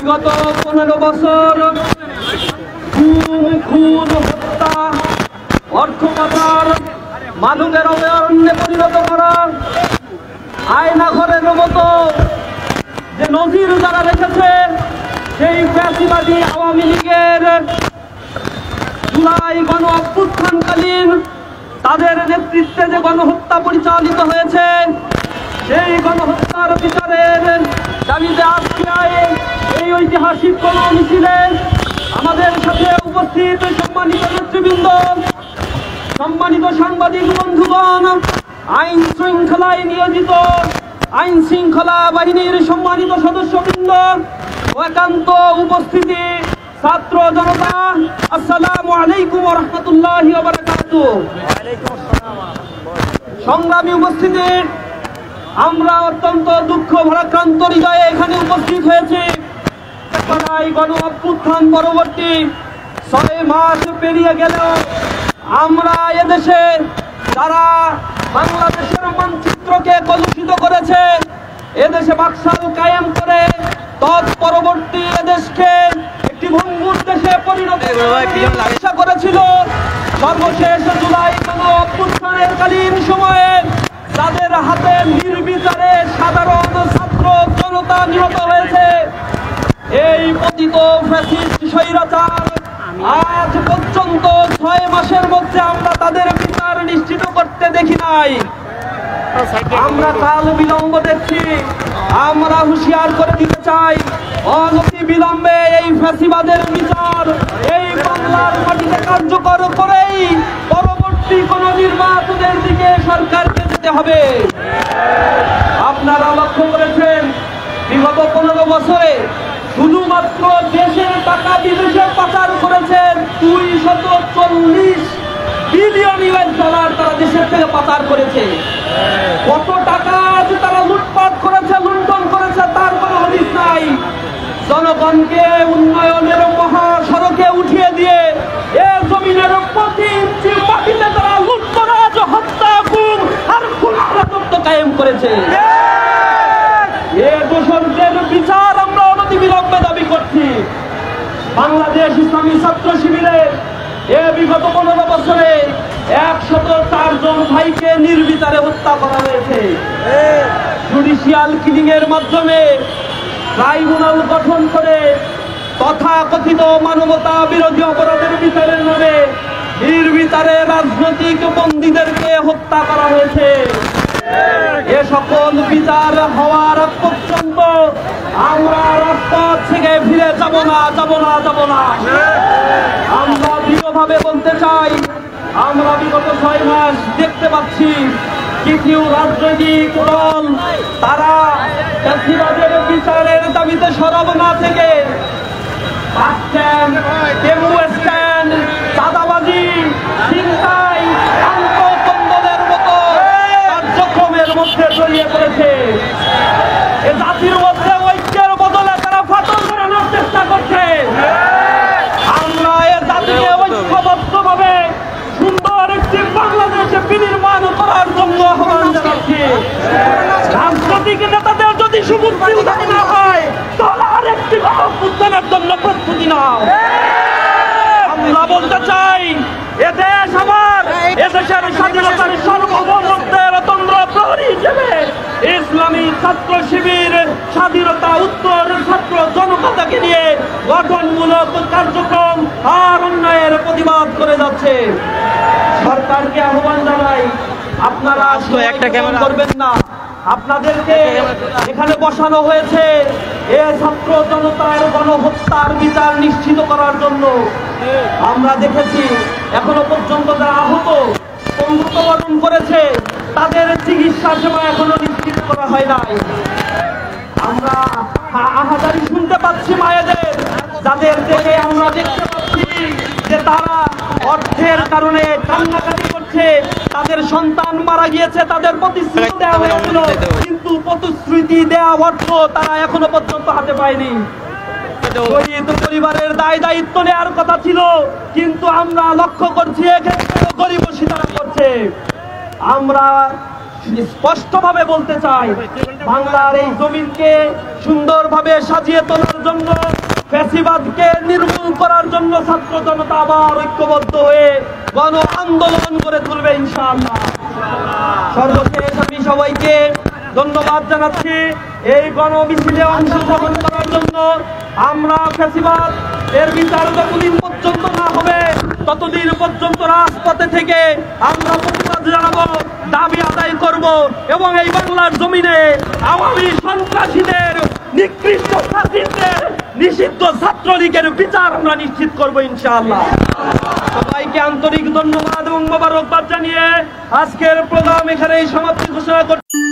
বিগত 15 বছর খুন হত্যা, অর্থ পাচার, মাদকের অভয়ারণ্যে পরিণত করা, আয়নাঘরের মতো যে নজির যারা রেখেছে, সেই ফ্যাসিবাদী আওয়ামী লীগের জুলাই গণ অভ্যুত্থানকালীন তাদের নেতৃত্বে যে গণহত্যা পরিচালিত হয়েছে, সেই গণহত্যার বিচারের দাবিতে আজকে এই ঐতিহাসিক গণ মিছিলে আমাদের সাথে উপস্থিত সম্মানিত নেতৃবৃন্দ, সম্মানিত সাংবাদিক বন্ধুগণ, আইন শৃঙ্খলায় নিয়োজিত আইন শৃঙ্খলা বাহিনীর সম্মানিত সদস্যবৃন্দ ও একান্ত উপস্থিতি ছাত্র জনতা, আসসালামু আলাইকুম ওয়া রাহমাতুল্লাহি ওয়া বারাকাতুহু। সংগ্রামী উপস্থিতি, আমরা অত্যন্ত দুঃখ ভারাক্রান্ত হৃদয়ে এখানে উপস্থিত হয়েছি। গণ অভ্যুত্থান পরবর্তী 6 মাস পেরিয়ে গেলেও আমরা এদেশে যারা বাংলাদেশের মানচিত্রকে কলুষিত করেছে, এদেশে বাকশাল কায়েম করে তৎপরবর্তী এদেশকে একটি ভঙ্গুর দেশে পরিণত করেছিল, সর্বশেষ জুলাই গণ অভ্যুত্থানের কালীন সময়ে যাদের হাতে নির্বিচারে সাধারণ ছাত্র জনতা নিহত হয়েছে, এই পতিত ফ্যাসিস্ট স্বৈরাচার আজ পর্যন্ত 6 মাসের মধ্যে আমরা তাদের বিচার নিশ্চিত করতে দেখি নাই। আমরা কাল বিলম্ব দেখছি। আমরা হুঁশিয়ার করে দিতে চাই, অনতি বিলম্বে এই ফ্যাসিবাদের বিচার এই বাংলার মাটিতে কার্যকর করেই পরবর্তী কোন নির্বাচনের দিকে সরকারকে যেতে হবে। আপনারা লক্ষ্য করেছেন, বিগত 15 বছরে শুধুমাত্র দেশের টাকা বিদেশে পাচার করেছেন 240 বিলিয়ন ইউএস ডলার তারা দেশের থেকে পাচার করেছে। কত টাকা আজ তারা লুটপাট করেছে, লুণ্ঠন করেছে, তার কোনো হদিস নাই। জনগণকে উন্নয়নের মহাসড়কে উঠিয়ে দিয়ে এ জমিনের প্রতি ইঞ্চি মাটিতে তারা লুটতরাজ, হত্যা, গুম আর খুনের রাজত্ব কায়েম করেছে। এ দোষরদের বিচার আমরা অনতি বিলম্বে দাবি করছি। বাংলাদেশ ইসলামী ছাত্র শিবিরের বিগত 15 বছরে 104 জন ভাইকে নির্বিচারে হত্যা করা হয়েছে। জুডিশিয়াল কিলিং এর মাধ্যমে ট্রাইব্যুনাল গঠন করে তথাকথিত মানবতা বিরোধী অপরাধের বিচারের নামে নির্বিচারে রাজনৈতিক বন্দীদেরকে হত্যা করা হয়েছে। এ সকল বিচার হওয়ার পর্যন্ত আমরা রাজপথ থেকে ফিরে যাব না। আমরা দৃঢ়ভাবে বলতে চাই, আমরা বিগত 6 মাস দেখতে পাচ্ছি কিছু রাজনৈতিক দল তারা ফ্যাসিবাদের বিচারের দাবিতে সরব না থেকে চাঁদাবাজি, ছিনতাই, আন্তঃকন্দলের মতো কার্যক্রমের মধ্যে জড়িয়ে পড়েছে। এ জাতির মধ্যে ঐক্যের বদলে তারা ফাটল ধরানোর চেষ্টা করছে। আমরা এ জাতিকে ঐক্যবদ্ধভাবে সুন্দর একটি বাংলাদেশে বিনির্মাণ করার জন্য আহ্বান জানাচ্ছি। রাজনৈতিক নেতাদের যদি সুবুদ্ধি উদাহরণ না হয়, তাহলে আরেকটি গণঅভ্যুত্থানের জন্য প্রস্তুতি নাও। আমরা বলতে চাই, এদেশ আমার, এদেশের স্বাধীনতার সার্বভৌমত্বের তন্দ্র প্রহরী হিসেবে ইসলামী ছাত্র শিবির স্বাধীনতা উত্তর ছাত্র জনতাকে নিয়ে গঠনমূলক কার্যক্রম আর অন্যায়ের প্রতিবাদ করে যাচ্ছে। সরকারকে আহ্বান জানাই, আপনারা একটা ক্যামেরা করবেন না। আপনাদেরকে এখানে বসানো হয়েছে এ ছাত্র জনতার গণহত্যার বিচার নিশ্চিত করার জন্য। আমরা দেখেছি এখনো পর্যন্ত যারা আহত, মৃত্যুবরণ করেছে, তাদের চিকিৎসা সেবা এখনো নিশ্চিত করা হয় নাই। আমরা আহাজারি শুনতে পাচ্ছি মায়েদের, যাদের দেখে আমরা দেখতে পাচ্ছি যে তারা অর্থের কারণে কান্নাকাটি করছে। তাদের সন্তান মারা গিয়েছে, তাদের প্রতিশ্রুতি দেওয়া হয়েছিল, কিন্তু প্রতিশ্রুতি দেওয়া অর্থ তারা এখনো পর্যন্ত হাতে পায়নি। শহীদ পরিবারের দায় দায়িত্ব নেওয়ার কথা ছিল, কিন্তু আমরা লক্ষ্য করছি এক্ষেত্রে গরিবসী তারা করছে। আমরা স্পষ্টভাবে বলতে চাই, বাংলার এই জমিনকে সুন্দরভাবে সাজিয়ে তোলার জন্য, ফ্যাসিবাদকে নির্মূল করার জন্য ছাত্র জনতা আবার ঐক্যবদ্ধ হয়ে গণ আন্দোলন করে তুলবে ইনশাআল্লাহ। সর্বশেষ আমি সবাইকে ধন্যবাদ জানাচ্ছি এই গণমিছিলে অংশগ্রহণ করার জন্য। আমরা ফ্যাসিবাদ এর বিচার যতদিন পর্যন্ত না হবে ততদিন পর্যন্ত রাজপথে থেকে আমরা প্রতিবাদ জানাবো, দাবি আদায় করব এবং এই বাংলার জমিনে আওয়ামী সন্ত্রাসীদের, নিকৃষ্ট ফাসিস্টদের, নিষিদ্ধ ছাত্রলীগের বিচার আমরা নিশ্চিত করব ইনশাআল্লাহ। সবাইকে আন্তরিক ধন্যবাদ এবং মোবারকবাদ জানিয়ে আজকের প্রোগ্রাম এখানেই সমাপ্তি ঘোষণা করছি।